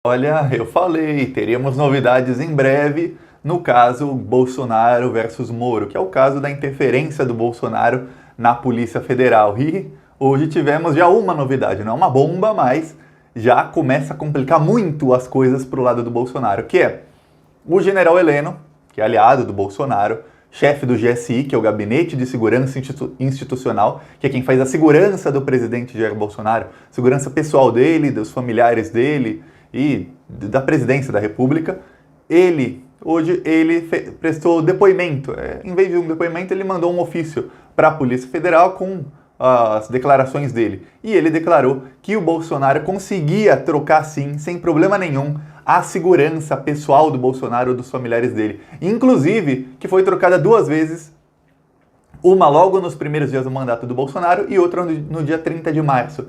Olha, eu falei, teríamos novidades em breve no caso Bolsonaro versus Moro, que é o caso da interferência do Bolsonaro na Polícia Federal. E hoje tivemos já uma novidade, não é uma bomba, mas já começa a complicar muito as coisas para o lado do Bolsonaro, que é o general Heleno, que é aliado do Bolsonaro, chefe do GSI, que é o Gabinete de Segurança Institucional, que é quem faz a segurança do presidente Jair Bolsonaro, segurança pessoal dele, dos familiares dele e da presidência da República. Hoje ele prestou depoimento. Em vez de um depoimento, ele mandou um ofício para a Polícia Federal com as declarações dele. E ele declarou que o Bolsonaro conseguia trocar, sim, sem problema nenhum, a segurança pessoal do Bolsonaro ou dos familiares dele. Inclusive, que foi trocada 2 vezes, uma logo nos primeiros dias do mandato do Bolsonaro e outra no dia 30 de março.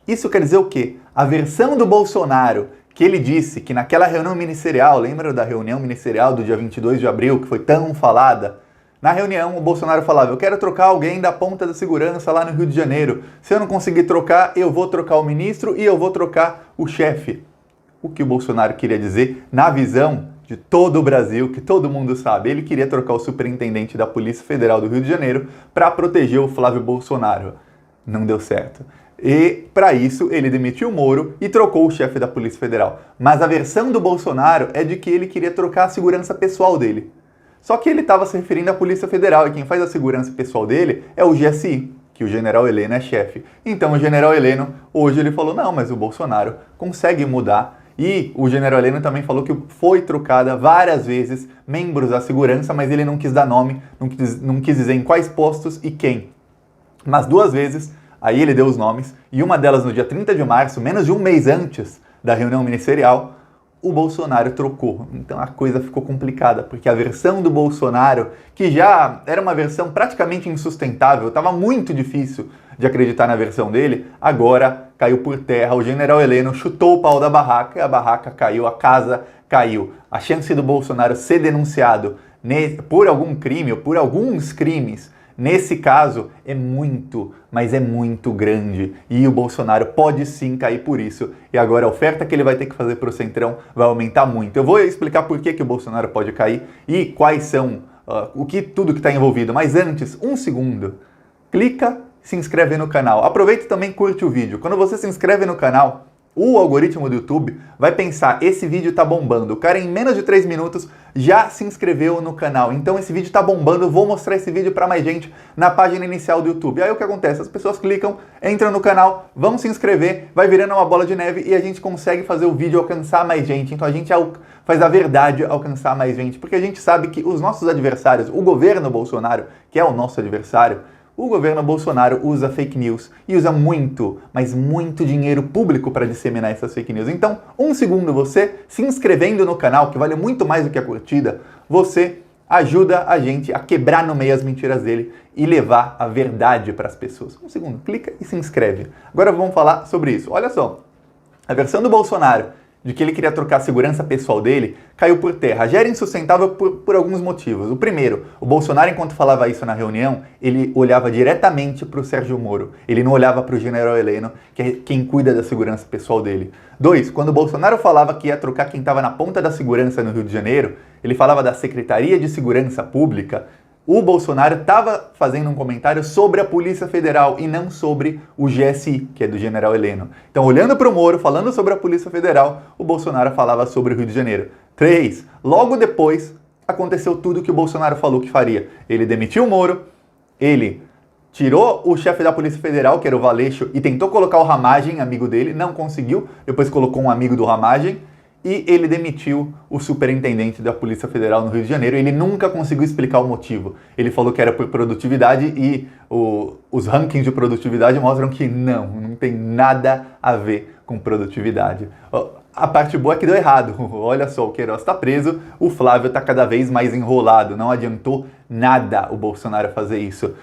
Isso quer dizer o quê? A versão do Bolsonaro, que ele disse que naquela reunião ministerial, lembra da reunião ministerial do dia 22 de abril, que foi tão falada? Na reunião, o Bolsonaro falava, eu quero trocar alguém da ponta da segurança lá no Rio de Janeiro. Se eu não conseguir trocar, eu vou trocar o ministro e eu vou trocar o chefe. O que o Bolsonaro queria dizer, na visão de todo o Brasil, que todo mundo sabe, ele queria trocar o superintendente da Polícia Federal do Rio de Janeiro para proteger o Flávio Bolsonaro. Não deu certo. E, para isso, ele demitiu o Moro e trocou o chefe da Polícia Federal. Mas a versão do Bolsonaro é de que ele queria trocar a segurança pessoal dele. Só que ele estava se referindo à Polícia Federal, e quem faz a segurança pessoal dele é o GSI, que o general Heleno é chefe. Então o general Heleno, hoje ele falou, não, mas o Bolsonaro consegue mudar. E o general Heleno também falou que foi trocada várias vezes membros da segurança, mas ele não quis dar nome, não quis dizer em quais postos e quem. Mas 2 vezes, aí ele deu os nomes, e uma delas no dia 30 de março, menos de um mês antes da reunião ministerial, o Bolsonaro trocou. Então a coisa ficou complicada, porque a versão do Bolsonaro, que já era uma versão praticamente insustentável, estava muito difícil de acreditar na versão dele, agora caiu por terra. O general Heleno chutou o pau da barraca e a barraca caiu, a casa caiu. A chance do Bolsonaro ser denunciado por algum crime ou por alguns crimes, nesse caso, é muito, mas é muito grande. E o Bolsonaro pode sim cair por isso. E agora a oferta que ele vai ter que fazer para o Centrão vai aumentar muito. Eu vou explicar por que o Bolsonaro pode cair e quais são, tudo que está envolvido. Mas antes, 1 segundo, clica, se inscreve no canal. Aproveita e também curte o vídeo. Quando você se inscreve no canal, o algoritmo do YouTube vai pensar, esse vídeo tá bombando. O cara em menos de 3 minutos já se inscreveu no canal. Então esse vídeo tá bombando, vou mostrar esse vídeo para mais gente na página inicial do YouTube. Aí o que acontece? As pessoas clicam, entram no canal, vão se inscrever, vai virando uma bola de neve e a gente consegue fazer o vídeo alcançar mais gente. Então a gente faz a verdade alcançar mais gente. Porque a gente sabe que os nossos adversários, o governo Bolsonaro, que é o nosso adversário, o governo Bolsonaro usa fake news e usa muito, mas muito dinheiro público para disseminar essas fake news. Então, 1 segundo você se inscrevendo no canal, que vale muito mais do que a curtida, você ajuda a gente a quebrar no meio as mentiras dele e levar a verdade para as pessoas. 1 segundo, clica e se inscreve. Agora vamos falar sobre isso. Olha só, a versão do Bolsonaro de que ele queria trocar a segurança pessoal dele, caiu por terra. Já era insustentável por alguns motivos. O primeiro, o Bolsonaro, enquanto falava isso na reunião, ele olhava diretamente para o Sérgio Moro. Ele não olhava para o general Heleno, que é quem cuida da segurança pessoal dele. 2, quando o Bolsonaro falava que ia trocar quem estava na ponta da segurança no Rio de Janeiro, ele falava da Secretaria de Segurança Pública. O Bolsonaro estava fazendo um comentário sobre a Polícia Federal e não sobre o GSI, que é do general Heleno. Então, olhando para o Moro, falando sobre a Polícia Federal, o Bolsonaro falava sobre o Rio de Janeiro. 3, logo depois, aconteceu tudo que o Bolsonaro falou que faria. Ele demitiu o Moro, ele tirou o chefe da Polícia Federal, que era o Valeixo, e tentou colocar o Ramagem, amigo dele, não conseguiu, depois colocou um amigo do Ramagem, e ele demitiu o superintendente da Polícia Federal no Rio de Janeiro. Ele nunca conseguiu explicar o motivo. Ele falou que era por produtividade e os rankings de produtividade mostram que não tem nada a ver com produtividade. A parte boa é que deu errado. Olha só, o Queiroz está preso, o Flávio está cada vez mais enrolado. Não adiantou nada o Bolsonaro fazer isso.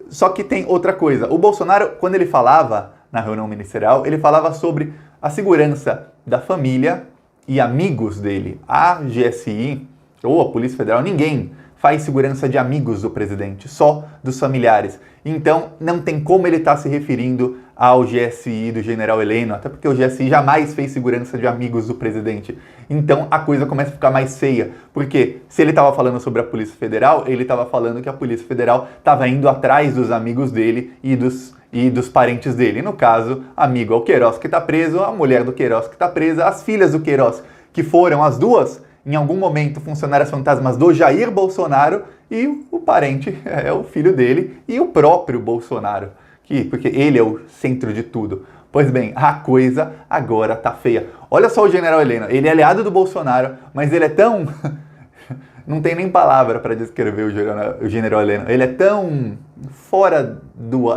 Só que tem outra coisa. O Bolsonaro, quando ele falava na reunião ministerial, ele falava sobre a segurança da família e amigos dele. A GSI ou a Polícia Federal, ninguém faz segurança de amigos do presidente, só dos familiares. Então não tem como ele estar se referindo ao GSI do general Heleno, até porque o GSI jamais fez segurança de amigos do presidente. Então a coisa começa a ficar mais feia, porque se ele estava falando sobre a Polícia Federal, ele estava falando que a Polícia Federal estava indo atrás dos amigos dele e dos parentes dele. No caso, amigo é o Queiroz que está preso, a mulher do Queiroz que está presa, as filhas do Queiroz, que foram as duas, em algum momento, funcionárias fantasmas do Jair Bolsonaro, e o parente é o filho dele e o próprio Bolsonaro, porque ele é o centro de tudo. Pois bem, a coisa agora tá feia. Olha só o general Heleno, ele é aliado do Bolsonaro, mas ele é tão... não tem nem palavra para descrever o general Heleno. Ele é tão fora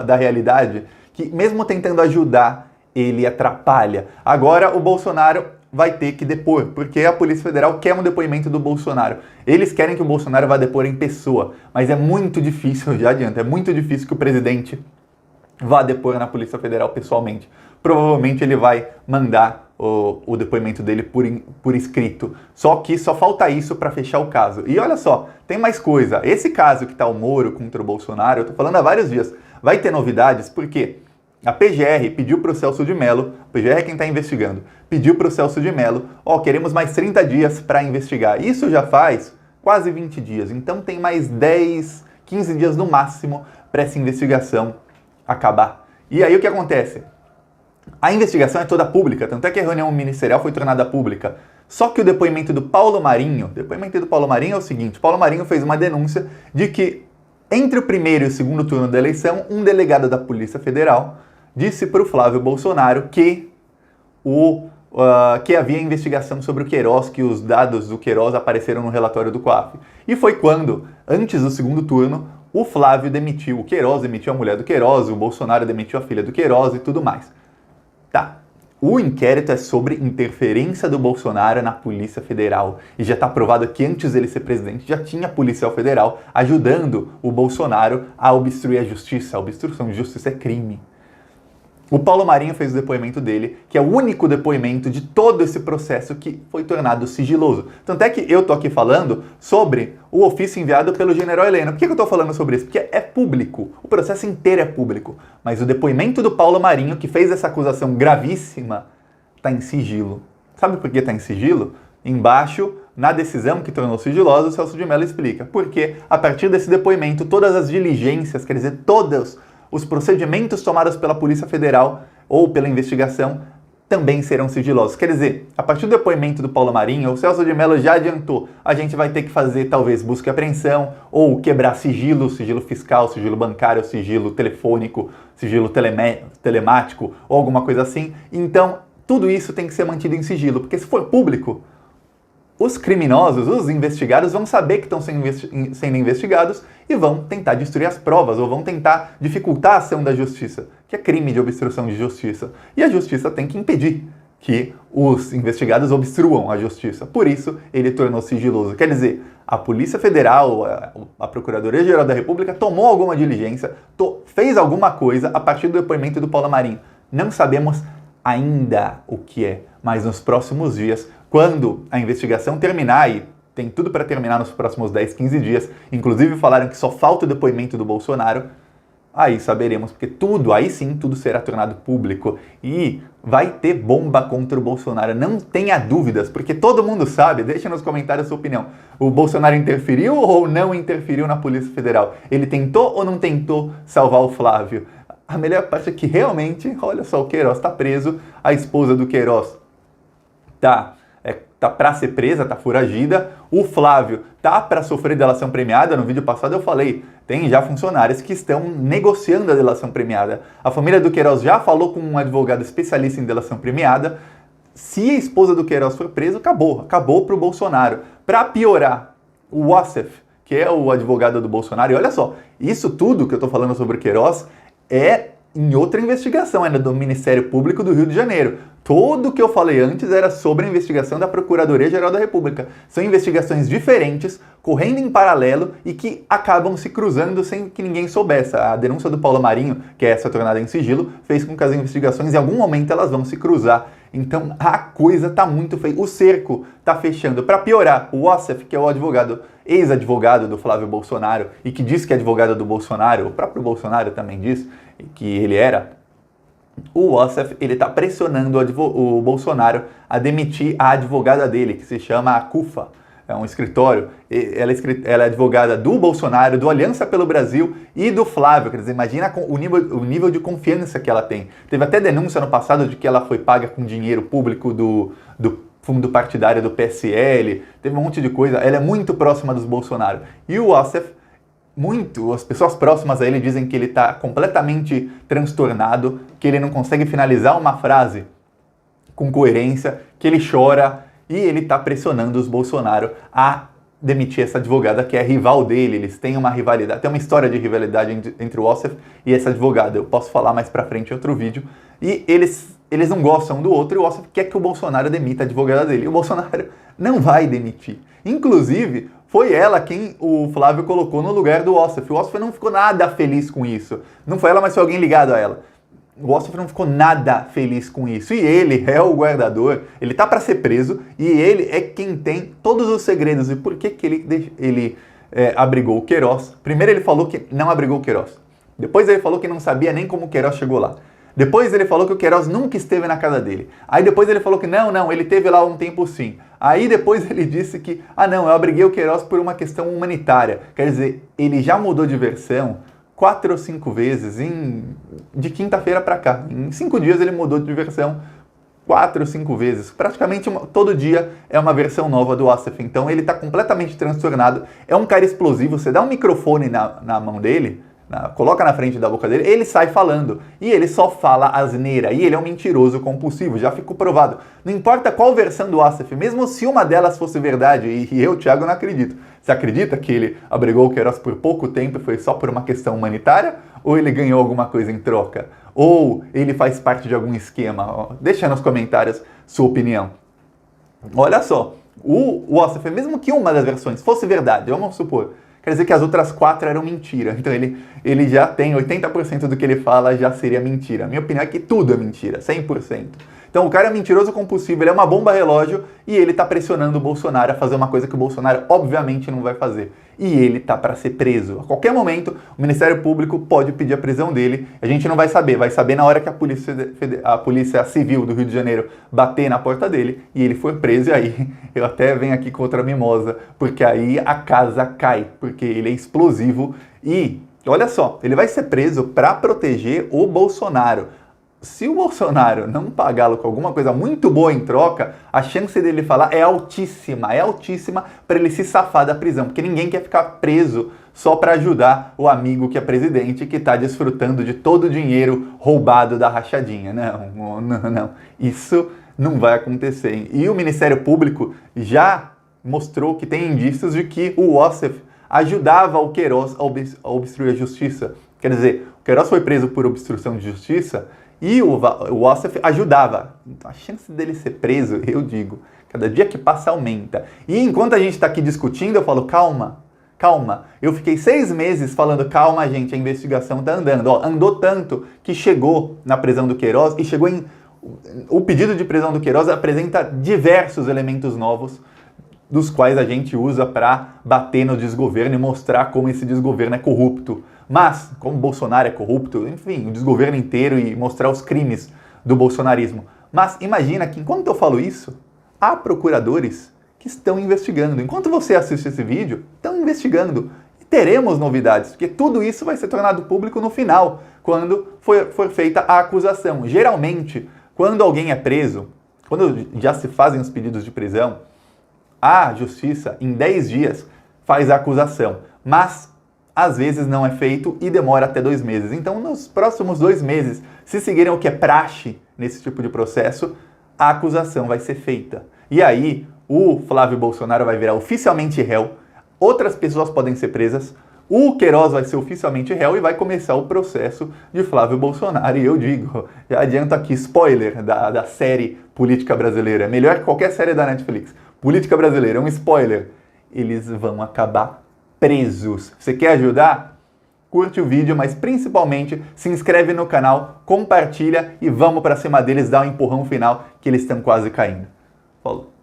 da realidade que, mesmo tentando ajudar, ele atrapalha. Agora o Bolsonaro vai ter que depor, porque a Polícia Federal quer um depoimento do Bolsonaro. Eles querem que o Bolsonaro vá depor em pessoa, mas é muito difícil, já adianta, é muito difícil que o presidente vá depor na Polícia Federal pessoalmente. Provavelmente ele vai mandar o depoimento dele por escrito. Só que só falta isso para fechar o caso. E olha só, tem mais coisa. Esse caso que está o Moro contra o Bolsonaro, eu estou falando há vários dias, vai ter novidades porque a PGR pediu para o Celso de Mello, a PGR é quem está investigando, pediu para o Celso de Mello, queremos mais 30 dias para investigar. Isso já faz quase 20 dias, então tem mais 10, 15 dias no máximo para essa investigação acabar. E aí o que acontece? A investigação é toda pública, tanto é que a reunião ministerial foi tornada pública. Só que o depoimento do Paulo Marinho é o seguinte: Paulo Marinho fez uma denúncia de que entre o primeiro e o segundo turno da eleição, um delegado da Polícia Federal disse para o Flávio Bolsonaro que havia investigação sobre o Queiroz, que os dados do Queiroz apareceram no relatório do COAF. E foi quando, antes do segundo turno, o Flávio demitiu o Queiroz, demitiu a mulher do Queiroz, o Bolsonaro demitiu a filha do Queiroz e tudo mais. Tá. O inquérito é sobre interferência do Bolsonaro na Polícia Federal. E já está provado que antes dele ser presidente já tinha policial federal ajudando o Bolsonaro a obstruir a justiça. A obstrução de justiça é crime. O Paulo Marinho fez o depoimento dele, que é o único depoimento de todo esse processo que foi tornado sigiloso. Tanto é que eu tô aqui falando sobre o ofício enviado pelo general Heleno. Por que eu tô falando sobre isso? Porque é público. O processo inteiro é público. Mas o depoimento do Paulo Marinho, que fez essa acusação gravíssima, tá em sigilo. Sabe por que tá em sigilo? Embaixo, na decisão que tornou sigilosa, o Celso de Mello explica. Porque, a partir desse depoimento, todas as diligências, quer dizer, todos os procedimentos tomados pela Polícia Federal ou pela investigação também serão sigilosos. Quer dizer, a partir do depoimento do Paulo Marinho, o Celso de Mello já adiantou, a gente vai ter que fazer talvez busca e apreensão ou quebrar sigilo fiscal, sigilo bancário, sigilo telefônico, sigilo telemático ou alguma coisa assim. Então, tudo isso tem que ser mantido em sigilo, porque se for público, os criminosos, os investigados, vão saber que estão sendo investigados e vão tentar destruir as provas ou vão tentar dificultar a ação da justiça, que é crime de obstrução de justiça. E a justiça tem que impedir que os investigados obstruam a justiça. Por isso, ele tornou sigiloso. Quer dizer, a Polícia Federal, a Procuradoria-Geral da República tomou alguma diligência, fez alguma coisa a partir do depoimento do Paulo Marinho. Não sabemos ainda o que é, mas nos próximos dias, quando a investigação terminar, e tem tudo para terminar nos próximos 10, 15 dias, inclusive falaram que só falta o depoimento do Bolsonaro, aí saberemos, porque aí sim, tudo será tornado público e vai ter bomba contra o Bolsonaro, não tenha dúvidas, porque todo mundo sabe, deixa nos comentários a sua opinião, o Bolsonaro interferiu ou não interferiu na Polícia Federal? Ele tentou ou não tentou salvar o Flávio? A melhor parte é que realmente, olha só, o Queiroz está preso, a esposa do Queiroz tá para ser presa, tá foragida. O Flávio tá para sofrer delação premiada. No vídeo passado eu falei, tem já funcionários que estão negociando a delação premiada. A família do Queiroz já falou com um advogado especialista em delação premiada. Se a esposa do Queiroz for presa, acabou pro Bolsonaro. Para piorar, o Wassef, que é o advogado do Bolsonaro, e olha só, isso tudo que eu tô falando sobre o Queiroz é em outra investigação, ainda do Ministério Público do Rio de Janeiro. Tudo que eu falei antes era sobre a investigação da Procuradoria-Geral da República. São investigações diferentes, correndo em paralelo e que acabam se cruzando sem que ninguém soubesse. A denúncia do Paulo Marinho, que é essa tornada em sigilo, fez com que as investigações, em algum momento, elas vão se cruzar. Então, a coisa tá muito feia. O cerco tá fechando. Para piorar, o Wassef, que é o advogado, ex-advogado do Flávio Bolsonaro, e que diz que é advogado do Bolsonaro, o próprio Bolsonaro também diz que ele era, o Wassef, ele está pressionando o Bolsonaro a demitir a advogada dele, que se chama Acufa. É um escritório, ela é advogada do Bolsonaro, do Aliança pelo Brasil e do Flávio. Quer dizer, imagina o nível de confiança que ela tem. Teve até denúncia no passado de que ela foi paga com dinheiro público do fundo partidário do PSL, teve um monte de coisa. Ela é muito próxima dos Bolsonaro. E o Wassef, as pessoas próximas a ele dizem que ele está completamente transtornado, que ele não consegue finalizar uma frase com coerência, que ele chora, e ele está pressionando os Bolsonaro a demitir essa advogada que é rival dele. Eles têm uma rivalidade, tem uma história de rivalidade entre o Wassef e essa advogada. Eu posso falar mais pra frente em outro vídeo. E eles não gostam um do outro e o Wassef quer que o Bolsonaro demita a advogada dele. E o Bolsonaro não vai demitir. Inclusive, foi ela quem o Flávio colocou no lugar do Wassef. O Wassef não ficou nada feliz com isso. Não foi ela, mas foi alguém ligado a ela. O Wassef não ficou nada feliz com isso. E ele é o guardador, ele tá para ser preso e ele é quem tem todos os segredos. E por que ele abrigou o Queiroz? Primeiro ele falou que não abrigou o Queiroz. Depois ele falou que não sabia nem como o Queiroz chegou lá. Depois ele falou que o Queiroz nunca esteve na casa dele. Aí depois ele falou que não, ele esteve lá um tempo sim. Aí depois ele disse que, eu abriguei o Queiroz por uma questão humanitária. Quer dizer, ele já mudou de versão 4 ou 5 vezes de quinta-feira para cá. Em 5 dias ele mudou de versão 4 ou 5 vezes. Praticamente todo dia é uma versão nova do Wassef. Então ele está completamente transtornado. É um cara explosivo. Você dá um microfone na mão dele, coloca na frente da boca dele, ele sai falando. E ele só fala asneira. E ele é um mentiroso compulsivo. Já ficou provado. Não importa qual versão do Wassef, mesmo se uma delas fosse verdade, e eu, Thiago, não acredito. Você acredita que ele abrigou o Queiroz por pouco tempo e foi só por uma questão humanitária? Ou ele ganhou alguma coisa em troca? Ou ele faz parte de algum esquema? Deixa nos comentários sua opinião. Olha só, o Wassef, mesmo que uma das versões fosse verdade, vamos supor, quer dizer que as outras 4 eram mentira. Então ele já tem 80% do que ele fala já seria mentira. A minha opinião é que tudo é mentira, 100%. Então o cara é mentiroso compulsivo, ele é uma bomba relógio e ele tá pressionando o Bolsonaro a fazer uma coisa que o Bolsonaro obviamente não vai fazer. E ele tá para ser preso. A qualquer momento o Ministério Público pode pedir a prisão dele. A gente não vai saber na hora que a Polícia Civil do Rio de Janeiro bater na porta dele e ele for preso. E aí eu até venho aqui contra a mimosa, porque aí a casa cai, porque ele é explosivo. E olha só, ele vai ser preso para proteger o Bolsonaro. Se o Bolsonaro não pagá-lo com alguma coisa muito boa em troca, a chance dele falar é altíssima para ele se safar da prisão, porque ninguém quer ficar preso só para ajudar o amigo que é presidente, que está desfrutando de todo o dinheiro roubado da rachadinha. Não. Isso não vai acontecer. E o Ministério Público já mostrou que tem indícios de que o Wassef ajudava o Queiroz a obstruir a justiça. Quer dizer, o Queiroz foi preso por obstrução de justiça e o Wassef ajudava. Então a chance dele ser preso, eu digo, cada dia que passa aumenta. E enquanto a gente está aqui discutindo, eu falo, calma. Eu fiquei 6 meses falando, calma gente, a investigação está andando. Andou tanto que chegou na prisão do Queiroz e chegou em... O pedido de prisão do Queiroz apresenta diversos elementos novos, dos quais a gente usa para bater no desgoverno e mostrar como esse desgoverno é corrupto. Mas, como o Bolsonaro é corrupto, enfim, o desgoverno inteiro e mostrar os crimes do bolsonarismo. Mas imagina que enquanto eu falo isso, há procuradores que estão investigando. Enquanto você assiste esse vídeo, estão investigando. E teremos novidades, porque tudo isso vai ser tornado público no final, quando for feita a acusação. Geralmente, quando alguém é preso, quando já se fazem os pedidos de prisão, a justiça, em 10 dias, faz a acusação. Mas às vezes não é feito e demora até 2 meses. Então, nos próximos 2 meses, se seguirem o que é praxe nesse tipo de processo, a acusação vai ser feita. E aí, o Flávio Bolsonaro vai virar oficialmente réu, outras pessoas podem ser presas, o Queiroz vai ser oficialmente réu e vai começar o processo de Flávio Bolsonaro. E eu digo, já adianto aqui, spoiler da série Política Brasileira, melhor que qualquer série da Netflix. Política Brasileira, um spoiler, eles vão acabar presos. Você quer ajudar? Curte o vídeo, mas principalmente se inscreve no canal, compartilha e vamos para cima deles, dar um empurrão final que eles estão quase caindo. Falou!